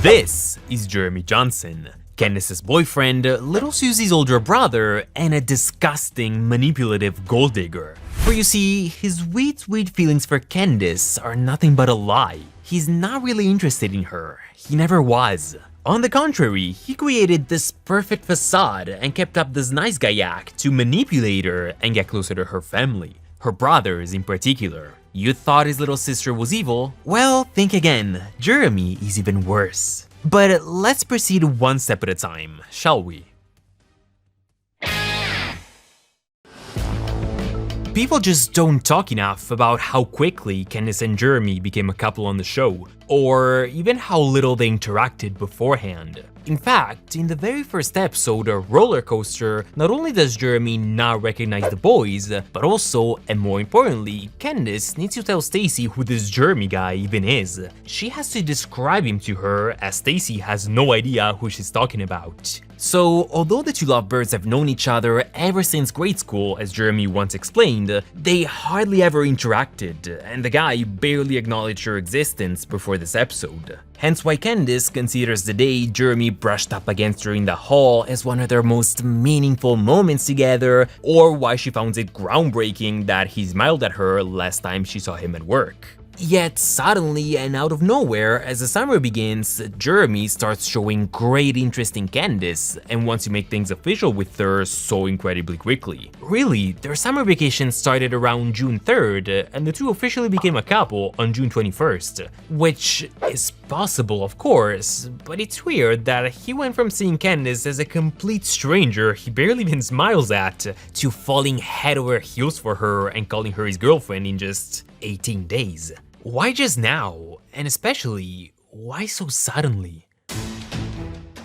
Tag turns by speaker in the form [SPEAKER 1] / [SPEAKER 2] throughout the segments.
[SPEAKER 1] This is Jeremy Johnson, Candace's boyfriend, little Susie's older brother, and a disgusting, manipulative gold digger. For you see, his sweet feelings for Candace are nothing but a lie. He's not really interested in her. He never was. On the contrary, he created this perfect facade and kept up this nice guy act to manipulate her and get closer to her family, her brothers in particular. You thought his little sister was evil? Well, think again. Jeremy is even worse. But let's proceed one step at a time, shall we? People just don't talk enough about how quickly Candace and Jeremy became a couple on the show, or even how little they interacted beforehand. In fact, in the very first episode, a roller coaster, not only does Jeremy not recognize the boys, but also, and more importantly, Candace needs to tell Stacy who this Jeremy guy even is. She has to describe him to her, as Stacy has no idea who she's talking about. So, although the two lovebirds have known each other ever since grade school, as Jeremy once explained, they hardly ever interacted, and the guy barely acknowledged her existence before this episode. Hence why Candace considers the day Jeremy brushed up against her in the hall as one of their most meaningful moments together, or why she found it groundbreaking that he smiled at her last time she saw him at work. Yet suddenly and out of nowhere, as the summer begins, Jeremy starts showing great interest in Candace and wants to make things official with her so incredibly quickly. Really, their summer vacation started around June 3rd, and the two officially became a couple on June 21st. Which is possible, of course, but it's weird that he went from seeing Candace as a complete stranger he barely even smiles at, to falling head over heels for her and calling her his girlfriend in just 18 days. Why just now? And especially, why so suddenly?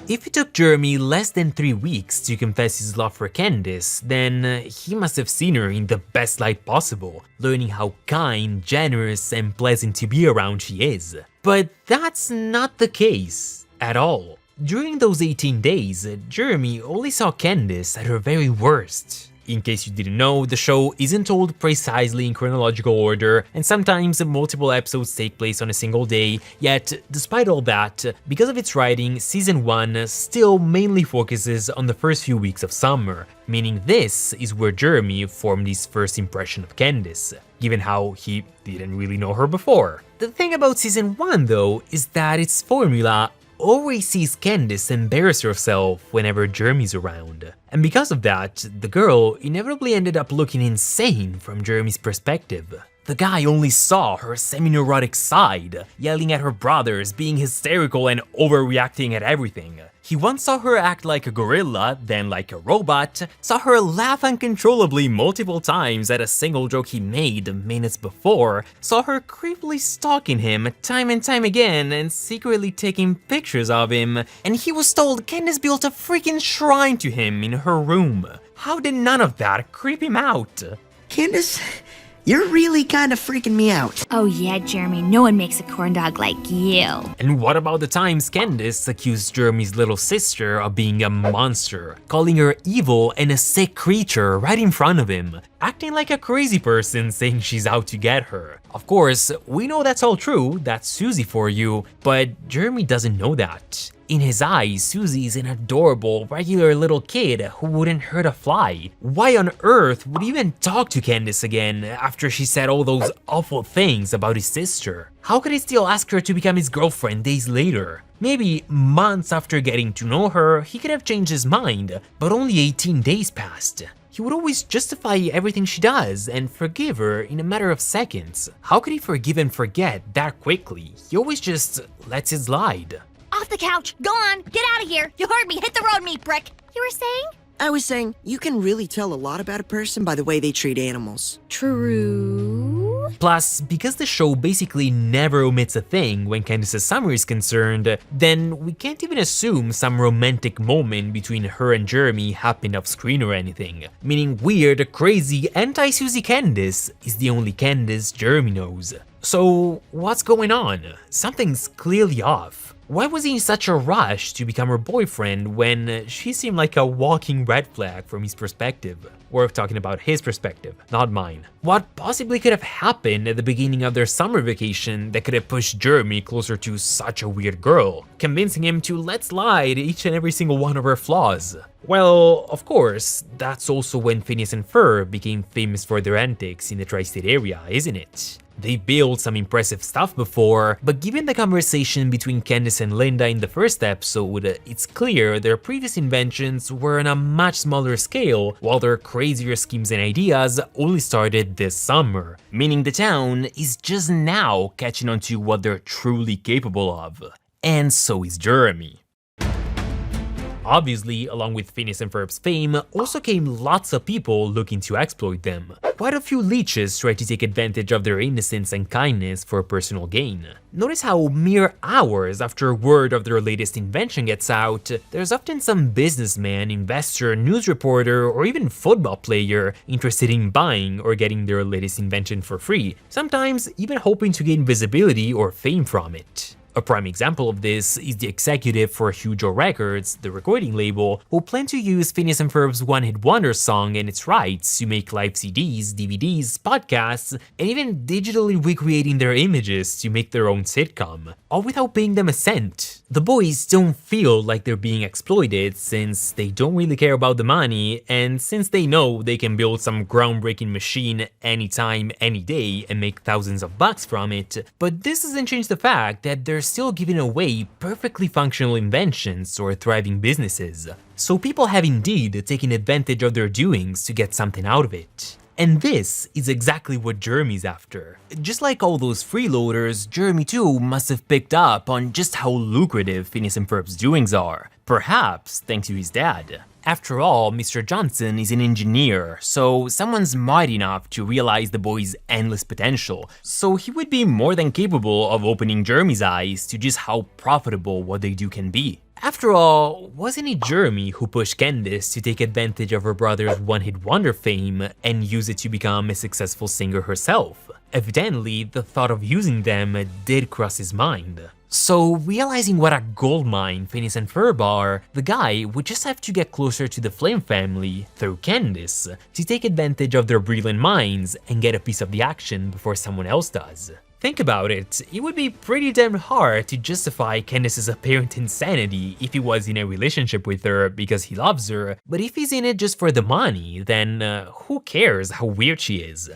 [SPEAKER 1] If it took Jeremy less than 3 weeks to confess his love for Candace, then he must have seen her in the best light possible, learning how kind, generous, and pleasant to be around she is. But that's not the case at all. During those 18 days, Jeremy only saw Candace at her very worst. In case you didn't know, the show isn't told precisely in chronological order, and sometimes multiple episodes take place on a single day, yet despite all that, because of its writing, season 1 still mainly focuses on the first few weeks of summer, meaning this is where Jeremy formed his first impression of Candace, given how he didn't really know her before. The thing about season 1 though is that its formula always sees Candace embarrass herself whenever Jeremy's around. And because of that, the girl inevitably ended up looking insane from Jeremy's perspective. The guy only saw her semi-neurotic side, yelling at her brothers, being hysterical and overreacting at everything. He once saw her act like a gorilla, then like a robot, saw her laugh uncontrollably multiple times at a single joke he made minutes before, saw her creepily stalking him time and time again and secretly taking pictures of him, and he was told Candace built a freaking shrine to him in her room. How did none of that creep him out?
[SPEAKER 2] Candace, you're really kind of freaking me out.
[SPEAKER 3] Oh yeah, Jeremy, no one makes a corn dog like you.
[SPEAKER 1] And what about the times Candace accused Jeremy's little sister of being a monster, calling her evil and a sick creature right in front of him, acting like a crazy person saying she's out to get her? Of course, we know that's all true, that's Susie for you, but Jeremy doesn't know that. In his eyes, Susie's an adorable, regular little kid who wouldn't hurt a fly. Why on earth would he even talk to Candace again after she said all those awful things about his sister? How could he still ask her to become his girlfriend days later? Maybe months after getting to know her, he could have changed his mind, but only 18 days passed. He would always justify everything she does and forgive her in a matter of seconds. How could he forgive and forget that quickly? He always just lets it slide.
[SPEAKER 3] Off the couch, go on, get out of here. You heard me, hit the road, meat brick. You were saying?
[SPEAKER 2] I was saying, you can really tell a lot about a person by the way they treat animals.
[SPEAKER 3] True.
[SPEAKER 1] Plus, because the show basically never omits a thing when Candace's summer is concerned, then we can't even assume some romantic moment between her and Jeremy happened off screen or anything. Meaning weird, crazy, anti-Susie Candace is the only Candace Jeremy knows. So what's going on? Something's clearly off. Why was he in such a rush to become her boyfriend when she seemed like a walking red flag from his perspective? We're talking about his perspective, not mine. What possibly could have happened at the beginning of their summer vacation that could have pushed Jeremy closer to such a weird girl, convincing him to let slide each and every single one of her flaws? Well, of course, that's also when Phineas and Ferb became famous for their antics in the tri-state area, isn't it? They built some impressive stuff before, but given the conversation between Candace and Linda in the first episode, it's clear their previous inventions were on a much smaller scale, while their crazier schemes and ideas only started this summer, meaning the town is just now catching on to what they're truly capable of. And so is Jeremy. Obviously, along with Phineas and Ferb's fame, also came lots of people looking to exploit them. Quite a few leeches tried to take advantage of their innocence and kindness for personal gain. Notice how mere hours after word of their latest invention gets out, there's often some businessman, investor, news reporter, or even football player interested in buying or getting their latest invention for free, sometimes even hoping to gain visibility or fame from it. A prime example of this is the executive for Hugo Records, the recording label, who planned to use Phineas and Ferb's one-hit wonder song and its rights to make live CDs, DVDs, podcasts, and even digitally recreating their images to make their own sitcom, all without paying them a cent. The boys don't feel like they're being exploited since they don't really care about the money, and since they know they can build some groundbreaking machine anytime, any day, and make thousands of bucks from it. But this doesn't change the fact that they're still giving away perfectly functional inventions or thriving businesses. So people have indeed taken advantage of their doings to get something out of it. And this is exactly what Jeremy's after. Just like all those freeloaders, Jeremy too must have picked up on just how lucrative Phineas and Ferb's doings are, perhaps thanks to his dad. After all, Mr. Johnson is an engineer, so someone smart enough to realize the boy's endless potential, so he would be more than capable of opening Jeremy's eyes to just how profitable what they do can be. After all, wasn't it Jeremy who pushed Candace to take advantage of her brother's one-hit wonder fame and use it to become a successful singer herself? Evidently, the thought of using them did cross his mind. So, realizing what a goldmine Phineas and Ferb are, the guy would just have to get closer to the Flame family, through Candace, to take advantage of their brilliant minds and get a piece of the action before someone else does. Think about it would be pretty damn hard to justify Candace's apparent insanity if he was in a relationship with her because he loves her, but if he's in it just for the money, then who cares how weird she is?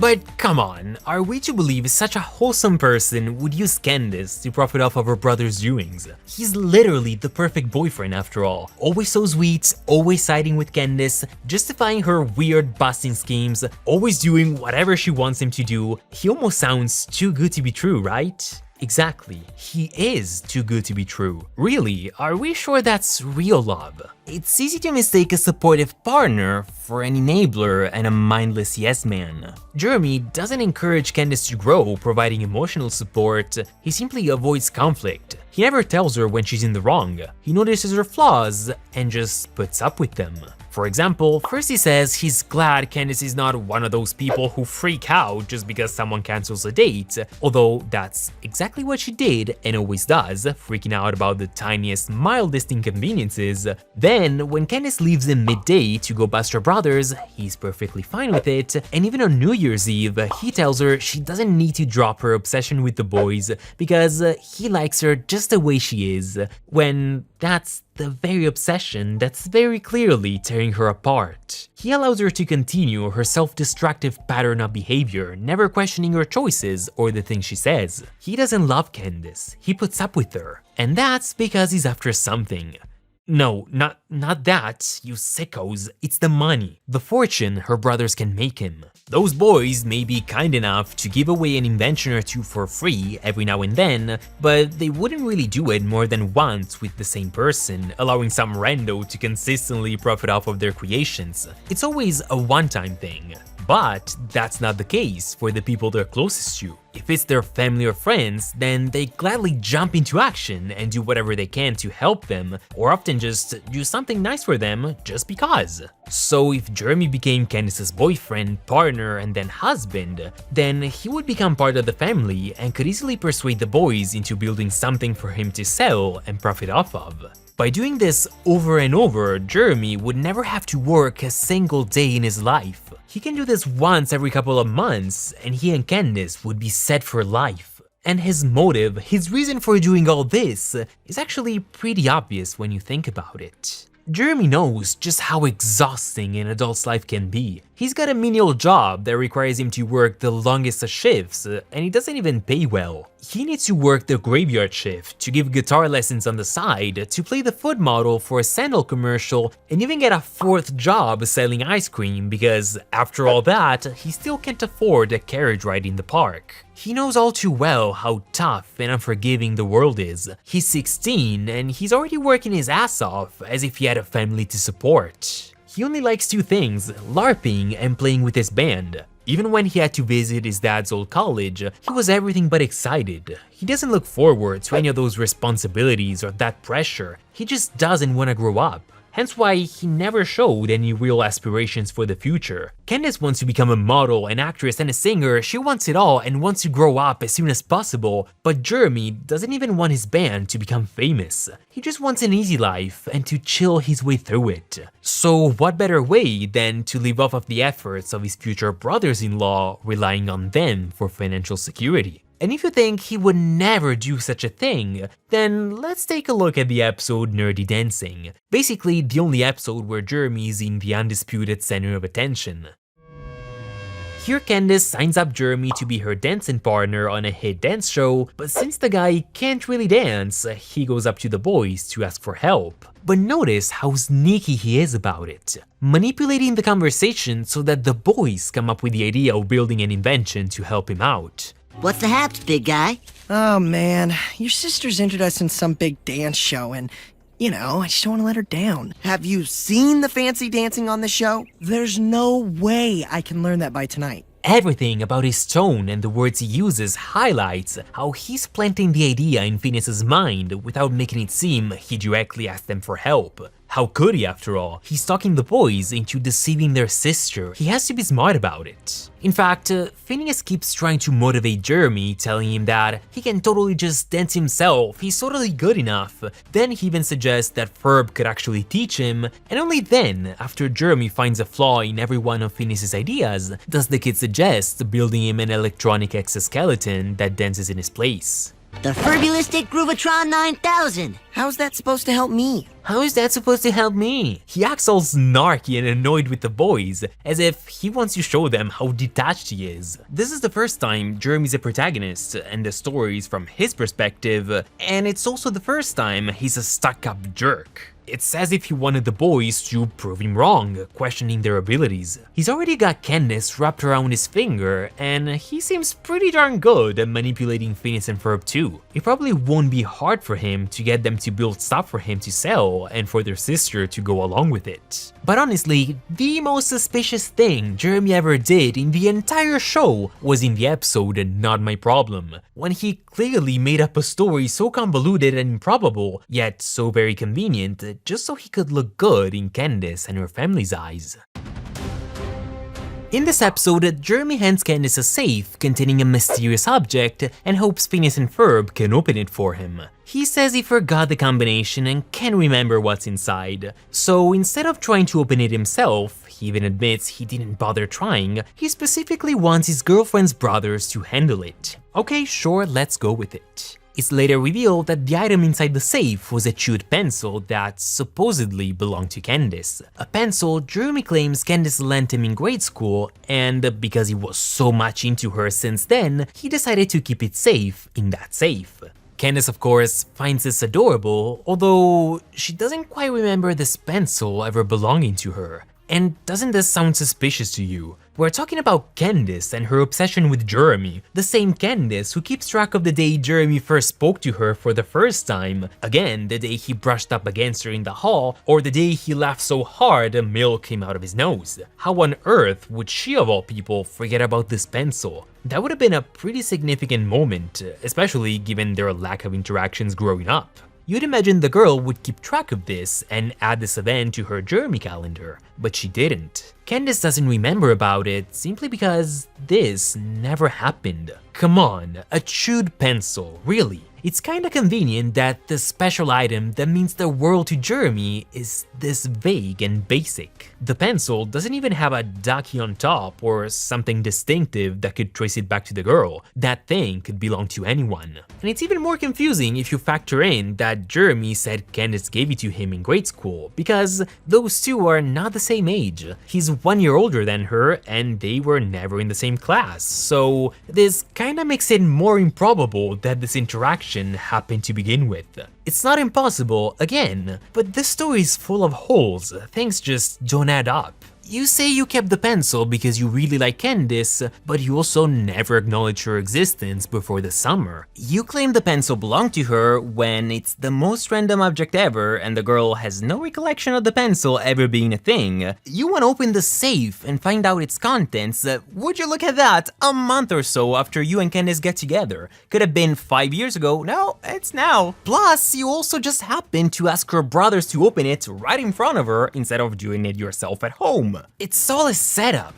[SPEAKER 1] But come on, are we to believe such a wholesome person would use Candace to profit off of her brother's doings? He's literally the perfect boyfriend after all, always so sweet, always siding with Candace, justifying her weird busting schemes, always doing whatever she wants him to do. He almost sounds too good to be true, right? Exactly, he is too good to be true. Really, are we sure that's real love? It's easy to mistake a supportive partner for an enabler and a mindless yes man. Jeremy doesn't encourage Candace to grow, providing emotional support, he simply avoids conflict. He never tells her when she's in the wrong, he notices her flaws and just puts up with them. For example, first he says he's glad Candace is not one of those people who freak out just because someone cancels a date, although that's exactly what she did and always does, freaking out about the tiniest, mildest inconveniences. Then, when Candace leaves him midday to go bust her brothers, he's perfectly fine with it, and even on New Year's Eve, he tells her she doesn't need to drop her obsession with the boys because he likes her just the way she is, when that's the very obsession that's very clearly tearing her apart. He allows her to continue her self-destructive pattern of behavior, never questioning her choices or the things she says. He doesn't love Candace, he puts up with her, and that's because he's after something. No, not that, you sickos, it's the money, the fortune her brothers can make him. Those boys may be kind enough to give away an invention or two for free every now and then, but they wouldn't really do it more than once with the same person, allowing some rando to consistently profit off of their creations. It's always a one-time thing. But that's not the case for the people they're closest to. If it's their family or friends, then they gladly jump into action and do whatever they can to help them, or often just do something nice for them just because. So if Jeremy became Candace's boyfriend, partner, and then husband, then he would become part of the family and could easily persuade the boys into building something for him to sell and profit off of. By doing this over and over, Jeremy would never have to work a single day in his life. He can do this once every couple of months, and he and Candace would be set for life. And his motive, his reason for doing all this, is actually pretty obvious when you think about it. Jeremy knows just how exhausting an adult's life can be. He's got a menial job that requires him to work the longest of shifts, and he doesn't even pay well. He needs to work the graveyard shift, to give guitar lessons on the side, to play the foot model for a sandal commercial, and even get a fourth job selling ice cream because, after all that, he still can't afford a carriage ride in the park. He knows all too well how tough and unforgiving the world is. He's 16 and he's already working his ass off as if he had a family to support. He only likes two things, LARPing and playing with his band. Even when he had to visit his dad's old college, he was everything but excited. He doesn't look forward to any of those responsibilities or that pressure. He just doesn't want to grow up. Hence why he never showed any real aspirations for the future. Candace wants to become a model, an actress, and a singer. She wants it all and wants to grow up as soon as possible. But Jeremy doesn't even want his band to become famous. He just wants an easy life and to chill his way through it. So what better way than to live off of the efforts of his future brothers-in-law, relying on them for financial security? And if you think he would never do such a thing, then let's take a look at the episode Nerdy Dancing. Basically, the only episode where Jeremy is in the undisputed center of attention. Here Candace signs up Jeremy to be her dancing partner on a hit dance show, but since the guy can't really dance, he goes up to the boys to ask for help. But notice how sneaky he is about it, manipulating the conversation so that the boys come up with the idea of building an invention to help him out.
[SPEAKER 4] What's the haps, big guy?
[SPEAKER 2] Oh man, your sister's entered us in some big dance show and, you know, I just don't want to let her down.
[SPEAKER 5] Have you seen the fancy dancing on the show?
[SPEAKER 2] There's no way I can learn that by tonight.
[SPEAKER 1] Everything about his tone and the words he uses highlights how he's planting the idea in Phineas's mind without making it seem he directly asked them for help. How could he, after all? He's talking the boys into deceiving their sister. He has to be smart about it. In fact, Phineas keeps trying to motivate Jeremy, telling him that he can totally just dance himself, he's totally good enough. Then he even suggests that Ferb could actually teach him, and only then, after Jeremy finds a flaw in every one of Phineas's ideas, does the kid suggest building him an electronic exoskeleton that dances in his place.
[SPEAKER 4] The Ferbulistic Groovatron 9000.
[SPEAKER 5] How's that supposed to help me?
[SPEAKER 1] How is that supposed to help me? He acts all snarky and annoyed with the boys, as if he wants to show them how detached he is. This is the first time Jeremy's a protagonist, and the story is from his perspective, and it's also the first time he's a stuck-up jerk. It's as if he wanted the boys to prove him wrong, questioning their abilities. He's already got Candace wrapped around his finger, and he seems pretty darn good at manipulating Phineas and Ferb too. It probably won't be hard for him to get them to build stuff for him to sell, and for their sister to go along with it. But honestly, the most suspicious thing Jeremy ever did in the entire show was in the episode Not My Problem, when he clearly made up a story so convoluted and improbable, yet so very convenient, just so he could look good in Candace and her family's eyes. In this episode, Jeremy hands Candace a safe containing a mysterious object and hopes Phineas and Ferb can open it for him. He says he forgot the combination and can't remember what's inside, so instead of trying to open it himself, he even admits he didn't bother trying, he specifically wants his girlfriend's brothers to handle it. Okay, sure, let's go with it. It's later revealed that the item inside the safe was a chewed pencil that supposedly belonged to Candace. A pencil Jeremy claims Candace lent him in grade school, and because he was so much into her since then, he decided to keep it safe in that safe. Candace, of course, finds this adorable, although she doesn't quite remember this pencil ever belonging to her. And doesn't this sound suspicious to you? We're talking about Candace and her obsession with Jeremy, the same Candace who keeps track of the day Jeremy first spoke to her for the first time, again the day he brushed up against her in the hall, or the day he laughed so hard a milk came out of his nose. How on earth would she of all people forget about this pencil? That would have been a pretty significant moment, especially given their lack of interactions growing up. You'd imagine the girl would keep track of this and add this event to her Jeremy calendar, but she didn't. Candace doesn't remember about it simply because this never happened. Come on, a chewed pencil, really? It's kinda convenient that the special item that means the world to Jeremy is this vague and basic. The pencil doesn't even have a ducky on top or something distinctive that could trace it back to the girl. That thing could belong to anyone. And it's even more confusing if you factor in that Jeremy said Candace gave it to him in grade school, because those two are not the same age. He's 1 year older than her and they were never in the same class, so this kinda makes it more improbable that this interaction happened to begin with. It's not impossible, again, but this story is full of holes. Things just don't add up. You say you kept the pencil because you really like Candace, but you also never acknowledged her existence before the summer. You claim the pencil belonged to her when it's the most random object ever and the girl has no recollection of the pencil ever being a thing. You want to open the safe and find out its contents. Would you look at that, a month or so after you and Candace get together. Could have been 5 years ago, no, it's now. Plus, you also just happened to ask her brothers to open it right in front of her instead of doing it yourself at home. It's all a setup.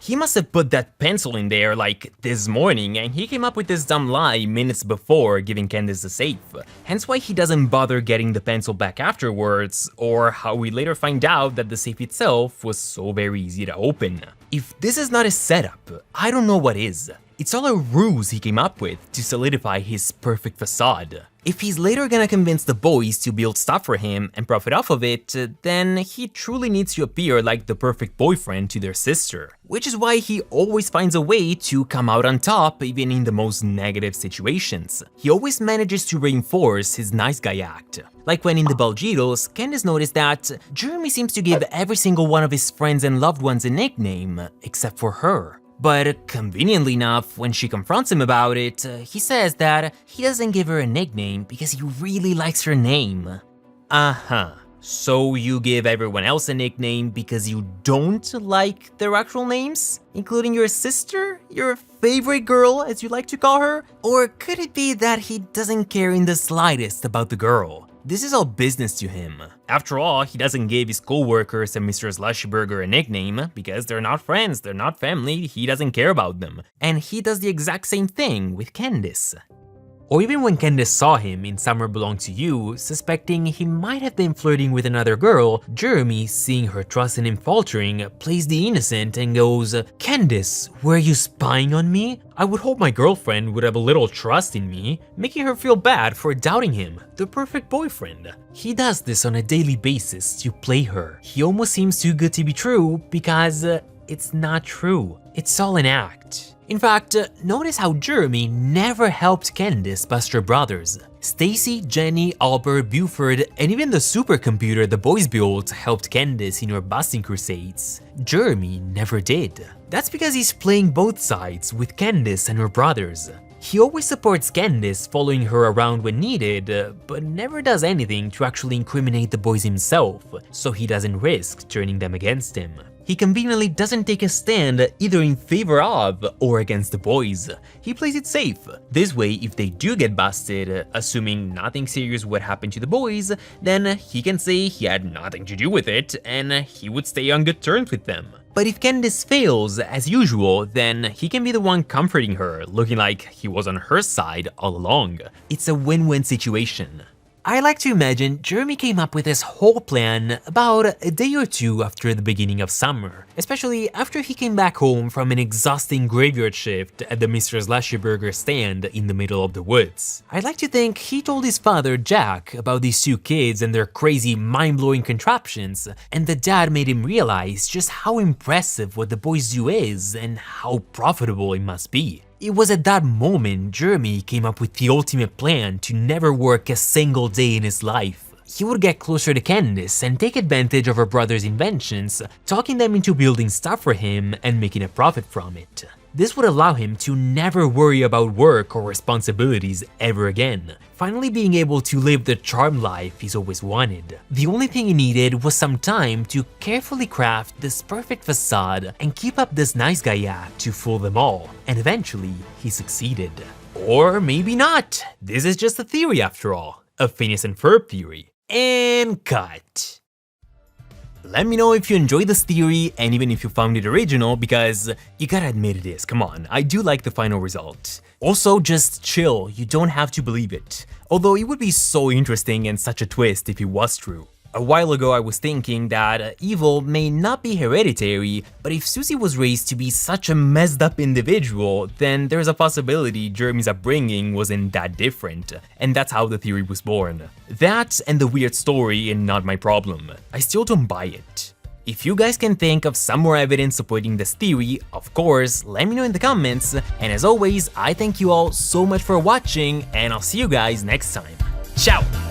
[SPEAKER 1] He must have put that pencil in there like this morning and he came up with this dumb lie minutes before giving Candace the safe. Hence why he doesn't bother getting the pencil back afterwards, or how we later find out that the safe itself was so very easy to open. If this is not a setup, I don't know what is. It's all a ruse he came up with to solidify his perfect facade. If he's later gonna convince the boys to build stuff for him and profit off of it, then he truly needs to appear like the perfect boyfriend to their sister. Which is why he always finds a way to come out on top even in the most negative situations. He always manages to reinforce his nice guy act. Like when in the Balgitos, Candace noticed that Jeremy seems to give every single one of his friends and loved ones a nickname, except for her. But conveniently enough, when she confronts him about it, he says that he doesn't give her a nickname because he really likes her name. Uh-huh. So you give everyone else a nickname because you don't like their actual names? Including your sister? Your favorite girl, as you like to call her? Or could it be that he doesn't care in the slightest about the girl? This is all business to him. After all, he doesn't give his co-workers and Mr. Slushyburger a nickname because they're not friends, they're not family, he doesn't care about them. And he does the exact same thing with Candace. Or even when Candace saw him in Summer Belong to You, suspecting he might have been flirting with another girl, Jeremy, seeing her trust in him faltering, plays the innocent and goes, "Candace, were you spying on me? I would hope my girlfriend would have a little trust in me," making her feel bad for doubting him, the perfect boyfriend. He does this on a daily basis to play her. He almost seems too good to be true because it's not true. It's all an act. In fact, notice how Jeremy never helped Candace bust her brothers. Stacy, Jenny, Albert, Buford, and even the supercomputer the boys built helped Candace in her busting crusades. Jeremy never did. That's because he's playing both sides with Candace and her brothers. He always supports Candace, following her around when needed, but never does anything to actually incriminate the boys himself, so he doesn't risk turning them against him. He conveniently doesn't take a stand either in favor of or against the boys. He plays it safe. This way, if they do get busted, assuming nothing serious would happen to the boys, then he can say he had nothing to do with it and he would stay on good terms with them. But if Candace fails, as usual, then he can be the one comforting her, looking like he was on her side all along. It's a win-win situation. I like to imagine Jeremy came up with this whole plan about a day or two after the beginning of summer, especially after he came back home from an exhausting graveyard shift at the Mr. Slushyburger stand in the middle of the woods. I'd like to think he told his father, Jack, about these two kids and their crazy, mind-blowing contraptions, and the dad made him realize just how impressive what the boys do is and how profitable it must be. It was at that moment Jeremy came up with the ultimate plan to never work a single day in his life. he would get closer to Candace and take advantage of her brother's inventions, talking them into building stuff for him and making a profit from it. This would allow him to never worry about work or responsibilities ever again, finally being able to live the charmed life he's always wanted. The only thing he needed was some time to carefully craft this perfect facade and keep up this nice guy act to fool them all, and eventually he succeeded. Or maybe not. This is just a theory after all, a Phineas and Ferb theory. And cut. Let me know if you enjoyed this theory and even if you found it original, because you gotta admit it is, come on, I do like the final result. Also, just chill, you don't have to believe it. Although it would be so interesting and such a twist if it was true. A while ago I was thinking that evil may not be hereditary, but if Susie was raised to be such a messed up individual, then there's a possibility Jeremy's upbringing wasn't that different, and that's how the theory was born. That and the weird story and not my problem. I still don't buy it. If you guys can think of some more evidence supporting this theory, of course, let me know in the comments, and as always, I thank you all so much for watching, and I'll see you guys next time. Ciao!